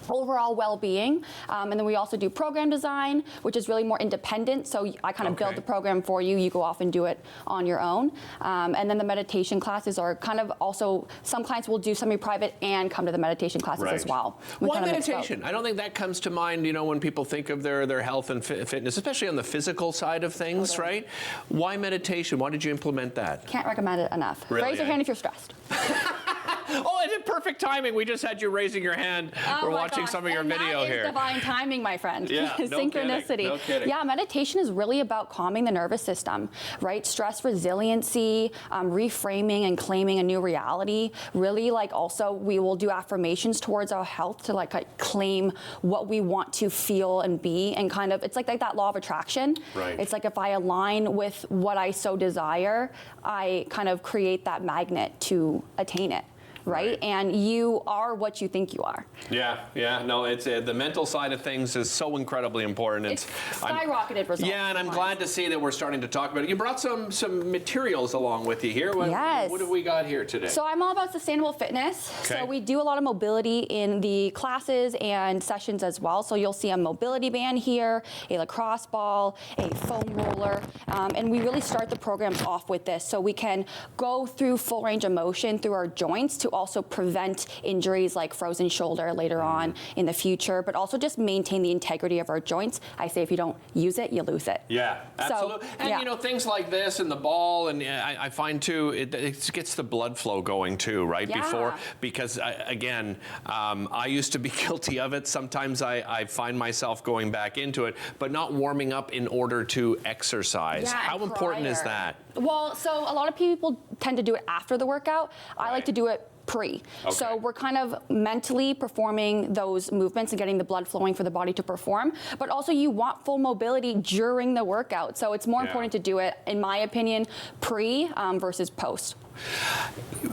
overall well-being. And then we also do program design, which is really more independent. So I kind of build the program for you. You go off and do it on your own. And then the meditation classes are kind of also, some clients will do semi-private and come to the meditation classes as well. Why meditation? I don't think that comes to mind, when people think of their health and fitness, especially on the physical side of things, right? Why meditation? Why did you implement that? Can't recommend it enough. Really? Raise your hand if you're stressed. Oh, it's perfect timing. We just had you raising your hand. We're watching some of your video here. That is divine timing, my friend. Yeah, Synchronicity. Kidding. No kidding. Yeah, meditation is really about calming the nervous system, right? Stress resiliency, reframing and claiming a new reality. Really, also we will do affirmations towards our health to claim what we want to feel and be, and kind of, it's like that law of attraction. Right. It's like if I align with what I so desire, I kind of create that magnet to attain it. Right? And you are what you think you are. Yeah. No, it's the mental side of things is so incredibly important. It's skyrocketed results. Yeah, and I'm glad to see that we're starting to talk about it. You brought some materials along with you here. Yes. What have we got here today? So I'm all about sustainable fitness. Okay. So we do a lot of mobility in the classes and sessions as well. So you'll see a mobility band here, a lacrosse ball, a foam roller, and we really start the programs off with this so we can go through full range of motion through our joints to also prevent injuries like frozen shoulder later on in the future, but also just maintain the integrity of our joints. I say if you don't use it, you lose it. Yeah, absolutely. So, and things like this and the ball, and I find too, it gets the blood flow going too, right? Yeah. Because again, I used to be guilty of it. Sometimes I find myself going back into it, but not warming up in order to exercise. Yeah, How important is that? Well, so a lot of people tend to do it after the workout. I like to do it pre. Okay. So we're kind of mentally performing those movements and getting the blood flowing for the body to perform. But also you want full mobility during the workout. So it's more important to do it, in my opinion, pre versus post.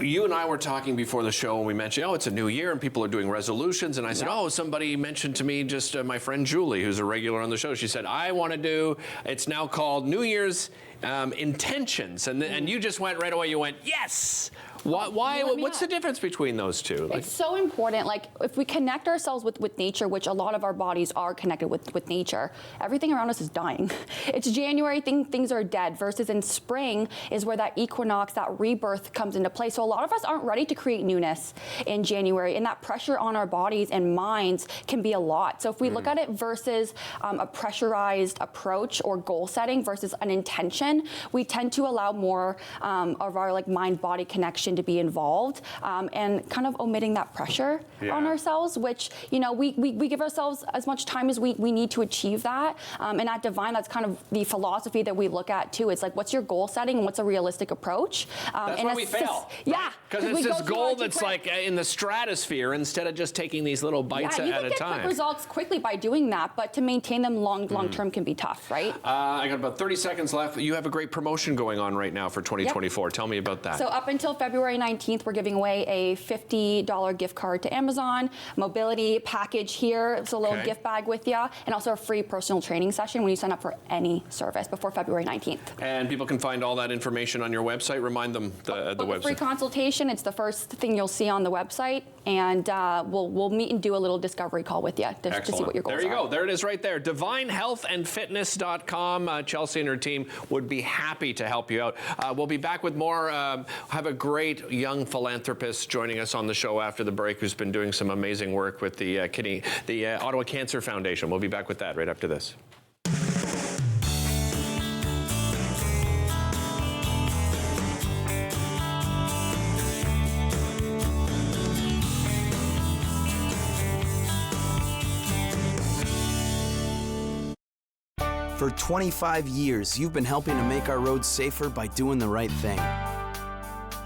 You and I were talking before the show and we mentioned, oh, it's a new year and people are doing resolutions. And I said, oh, somebody mentioned to me, just my friend Julie, who's a regular on the show. She said, I want to do, it's now called New Year's intentions. And you just went right away, you went, yes. Why? What's the difference between those two? It's so important. Like, if we connect ourselves with nature, which a lot of our bodies are connected with nature, everything around us is dying. It's January, things are dead, versus in spring is where that equinox, that rebirth comes into play. So a lot of us aren't ready to create newness in January, and that pressure on our bodies and minds can be a lot. So if we look at it versus a pressurized approach or goal setting versus an intention, we tend to allow more of our mind-body connection to be involved, and kind of omitting that pressure on ourselves, which, you know, we give ourselves as much time as we need to achieve that. And at Divine, that's kind of the philosophy that we look at too. It's like, what's your goal setting and what's a realistic approach? That's where we fail. Yeah. Because it's this goal that's like in the stratosphere instead of just taking these little bites at a time. You can get quick results quickly by doing that, but to maintain them long term can be tough, right? I got about 30 seconds left. You have a great promotion going on right now for 2024. Tell me about that. So up until February 19th, we're giving away a $50 gift card to Amazon, mobility package here, it's a little gift bag with you, and also a free personal training session when you sign up for any service before February 19th. And people can find all that information on your website. Remind them the website. Free consultation. It's the first thing you'll see on the website, and we'll meet and do a little discovery call with you to see what your goals are. There you go. There it is right there. DivineHealthAndFitness.com. Chelsea and her team would be happy to help you out. We'll be back with more. Have a great young philanthropist joining us on the show after the break, who's been doing some amazing work with the Ottawa Cancer Foundation. We'll be back with that right after this. For 25 years, you've been helping to make our roads safer by doing the right thing.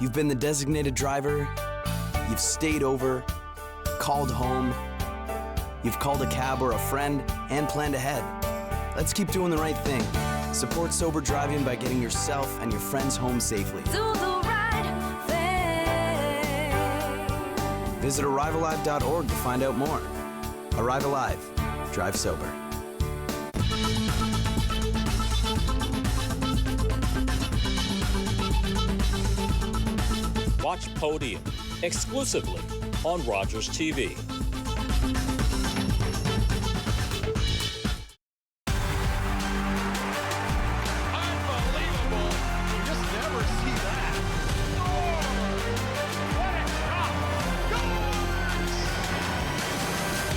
You've been the designated driver, you've stayed over, called home, you've called a cab or a friend, and planned ahead. Let's keep doing the right thing. Support sober driving by getting yourself and your friends home safely. Do the right thing. Visit ArriveAlive.org to find out more. Arrive Alive. Drive sober. Watch Podium exclusively on Rogers TV. Unbelievable. You just never see that.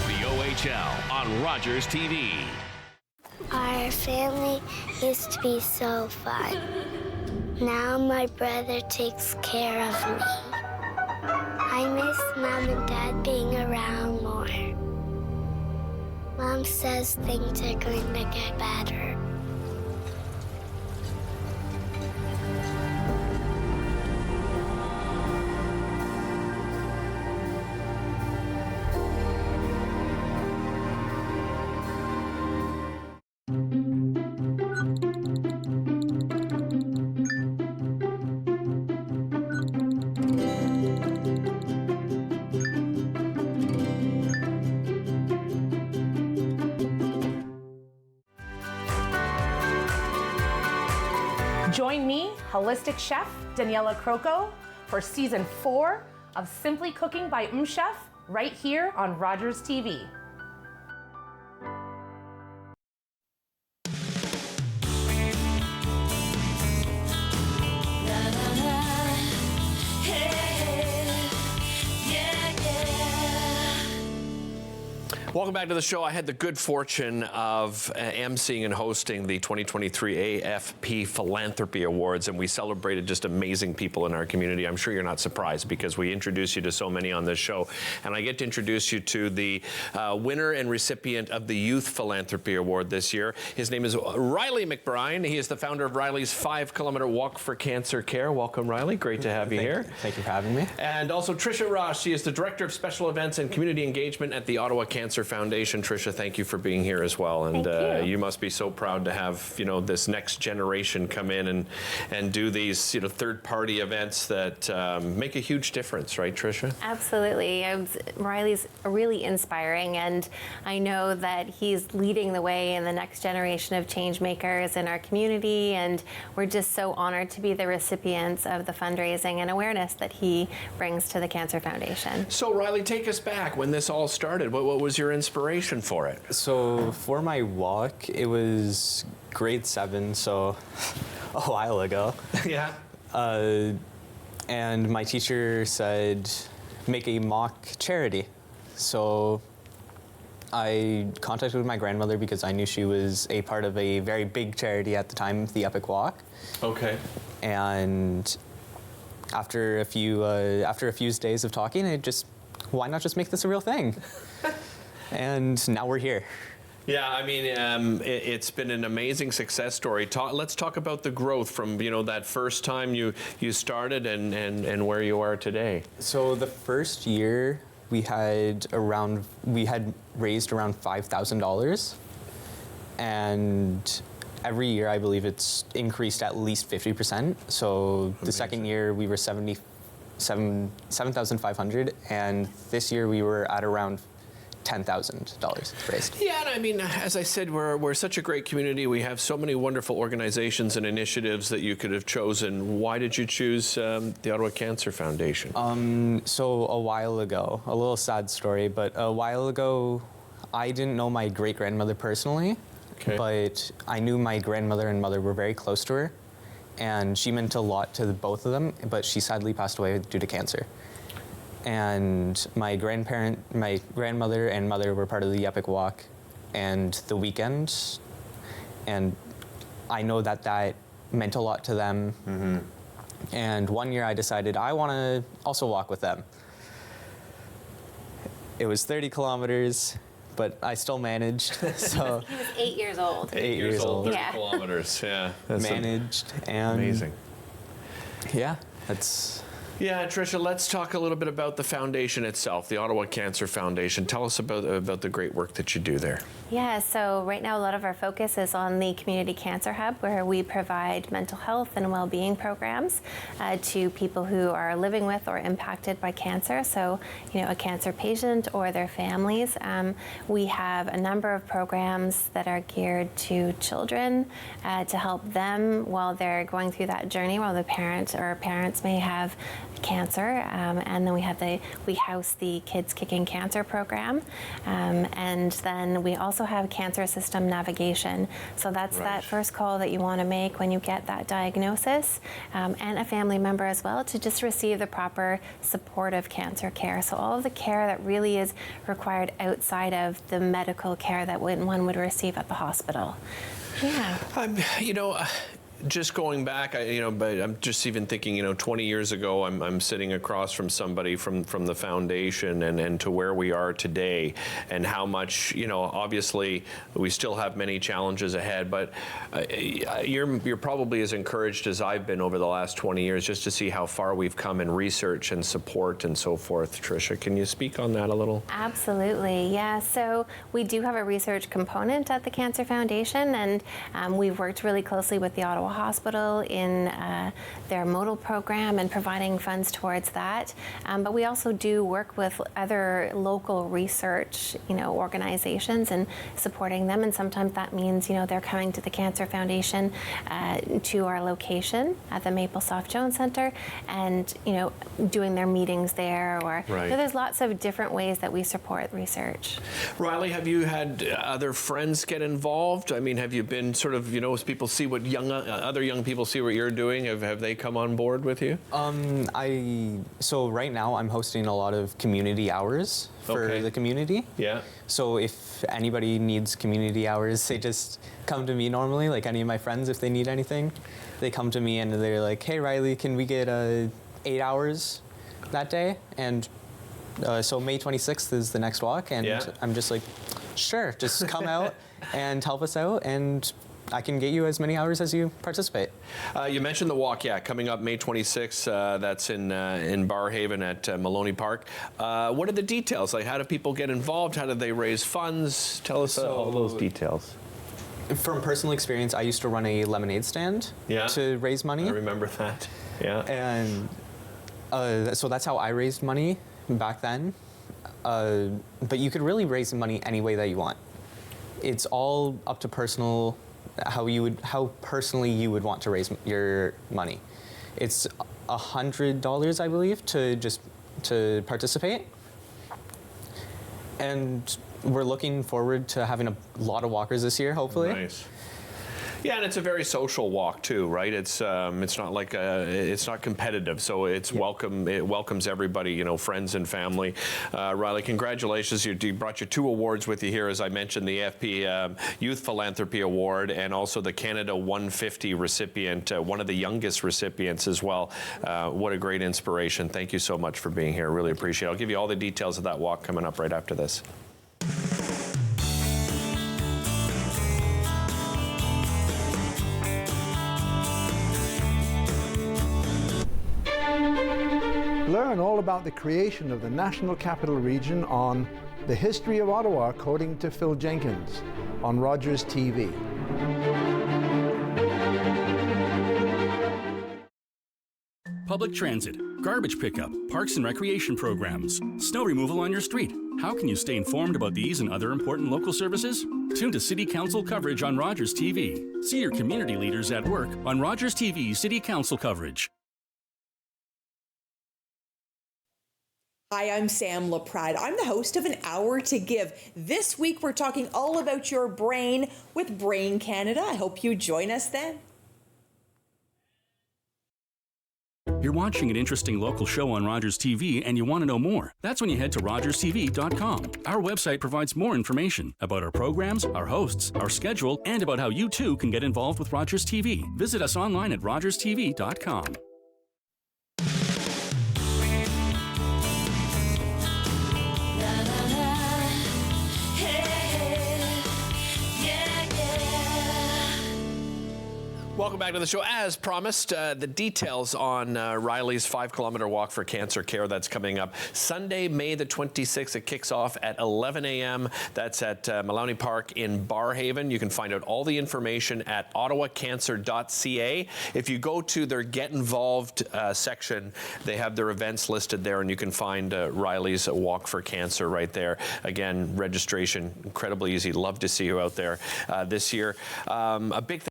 The OHL on Rogers TV. Our family used to be so fun. Now my brother takes care of me. I miss Mom and Dad being around more. Mom says things are going to get better. Join me, holistic chef Daniela Croco, for season 4 of Simply Cooking by Chef, right here on Rogers TV. Welcome back to the show. I had the good fortune of emceeing and hosting the 2023 AFP Philanthropy Awards, and we celebrated just amazing people in our community. I'm sure you're not surprised because we introduce you to so many on this show. And I get to introduce you to the winner and recipient of the Youth Philanthropy Award this year. His name is Riley McBride. He is the founder of Riley's 5-kilometer Walk for Cancer Care. Welcome, Riley. Great to have you here. Thank you for having me. And also Tricia Ross. She is the Director of Special Events and Community Engagement at the Ottawa Cancer Foundation. Tricia, thank you for being here as well. And you must be so proud to have, this next generation come in and do these, third-party events that make a huge difference, right, Tricia? Absolutely. Riley's really inspiring, and I know that he's leading the way in the next generation of change makers in our community, and we're just so honored to be the recipients of the fundraising and awareness that he brings to the Cancer Foundation. So, Riley, take us back when this all started. What was your inspiration for it? So for my walk, it was grade 7, so a while ago. Yeah. And my teacher said, make a mock charity. So I contacted my grandmother because I knew she was a part of a very big charity at the time, the Epic Walk. Okay. And after a few days of talking, why not just make this a real thing? And now we're here. Yeah, I mean, it's been an amazing success story. Let's talk about the growth from that first time you started and where you are today. So the first year we had raised around $5,000, and every year I believe it's increased at least 50%. So the second year we were $7,500, and this year we were at around $10,000 raised. Yeah, and I mean, as I said, we're such a great community. We have so many wonderful organizations and initiatives that you could have chosen. Why did you choose the Ottawa Cancer Foundation? So a while ago, a little sad story, but a while ago, I didn't know my great-grandmother personally, but I knew my grandmother and mother were very close to her, and she meant a lot to both of them, but she sadly passed away due to cancer. And my grandmother and mother were part of the Epic Walk and the weekend, and I know that meant a lot to them. Mm-hmm. And one year I decided I want to also walk with them. It was 30 kilometers, but I still managed. So he was 8 years old. 8 years old. 30 kilometers, yeah. That's managed and amazing. Yeah, that's. Yeah, Tricia, let's talk a little bit about the foundation itself, the Ottawa Cancer Foundation. Tell us about the great work that you do there. Yeah, so right now a lot of our focus is on the Community Cancer Hub, where we provide mental health and well-being programs to people who are living with or impacted by cancer. So, a cancer patient or their families. We have a number of programs that are geared to children to help them while they're going through that journey, while the parents may have cancer, and then we house the Kids Kicking Cancer program, and then we also have cancer system navigation. So that's that first call that you want to make when you get that diagnosis, and a family member as well, to just receive the proper supportive cancer care. So all of the care that really is required outside of the medical care that one would receive at the hospital. Yeah. Just going back, but I'm just even thinking, 20 years ago, I'm sitting across from somebody from the foundation and to where we are today, and how much, obviously we still have many challenges ahead, but you're probably as encouraged as I've been over the last 20 years just to see how far we've come in research and support and so forth. Tricia, can you speak on that a little? Absolutely, yeah. So we do have a research component at the Cancer Foundation, and we've worked really closely with the Ottawa Hospital in their modal program and providing funds towards that. But we also do work with other local research, organizations and supporting them. And sometimes that means, they're coming to the Cancer Foundation to our location at the Maple Soft Jones Center and, doing their meetings there. Or there's lots of different ways that we support research. Riley, have you had other friends get involved? I mean, have you been sort of, as people see what young other young people see what you're doing? Have they come on board with you? So right now I'm hosting a lot of community hours for the community. Yeah. So if anybody needs community hours, they just come to me normally, like any of my friends, if they need anything. They come to me and they're like, hey, Riley, can we get 8 hours that day? And so May 26th is the next walk, and I'm just like, sure, just come out and help us out, and I can get you as many hours as you participate. You mentioned the walk, coming up May 26th. That's in Barrhaven at Maloney Park. What are the details? Like, how do people get involved? How do they raise funds? Tell us all those details. From personal experience, I used to run a lemonade stand to raise money. I remember that. Yeah. And so that's how I raised money back then. But you could really raise money any way that you want. It's all up to personal, how personally you would want to raise your money. It's $100, I believe, to participate. And we're looking forward to having a lot of walkers this year, hopefully. Nice. Yeah, and it's a very social walk too, right? It's not like it's not competitive, so it's welcome. It welcomes everybody, you know, friends and family. Riley, congratulations! You brought your 2 awards with you here, as I mentioned, the AFP Youth Philanthropy Award and also the Canada 150 recipient, one of the youngest recipients as well. What a great inspiration! Thank you so much for being here. Really appreciate it. I'll give you all the details of that walk coming up right after this. Learn all about the creation of the National Capital Region on The History of Ottawa, according to Phil Jenkins, on Rogers TV. Public transit, garbage pickup, parks and recreation programs, snow removal on your street. How can you stay informed about these and other important local services? Tune to City Council coverage on Rogers TV. See your community leaders at work on Rogers TV City Council coverage. Hi, I'm Sam LaPrade. I'm the host of An Hour to Give. This week, we're talking all about your brain with Brain Canada. I hope you join us then. You're watching an interesting local show on Rogers TV and you want to know more. That's when you head to rogerstv.com. Our website provides more information about our programs, our hosts, our schedule, and about how you too can get involved with Rogers TV. Visit us online at rogerstv.com. Welcome back to the show. As promised, the details on Riley's 5-kilometer walk for cancer care that's coming up Sunday, May the 26th. It kicks off at 11 a.m. That's at Maloney Park in Barrhaven. You can find out all the information at ottawacancer.ca. If you go to their Get Involved section, they have their events listed there, and you can find Riley's Walk for Cancer right there. Again, registration, incredibly easy. Love to see you out there this year. A big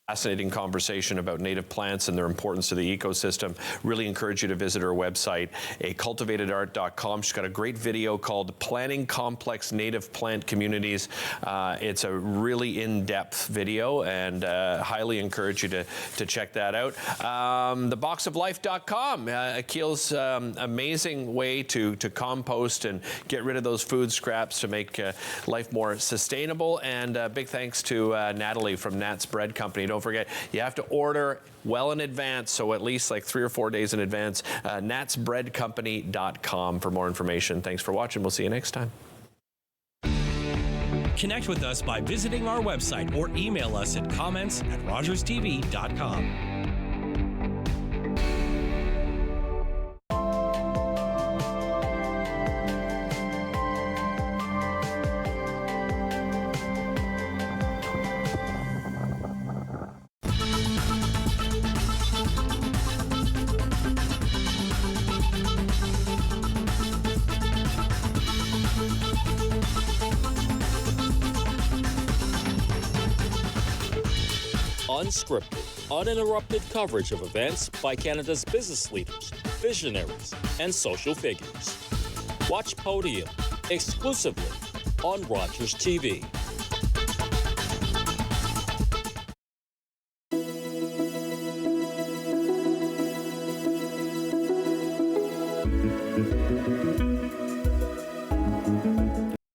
fascinating conversation about native plants and their importance to the ecosystem. Really encourage you to visit her website, acultivatedart.com. She's got a great video called Planting Complex Native Plant Communities. It's a really in-depth video, and highly encourage you to check that out. Theboxoflife.com, Akil's amazing way to compost and get rid of those food scraps to make life more sustainable. And big thanks to Natalie from Nat's Bread Company. Don't forget, you have to order well in advance, so at least like 3 or 4 days in advance. natsbreadcompany.com for more information. Thanks for watching. We'll see you next time. Connect with us by visiting our website or email us at comments@rogerstv.com. Unscripted, uninterrupted coverage of events by Canada's business leaders, visionaries, and social figures. Watch Podium exclusively on Rogers TV.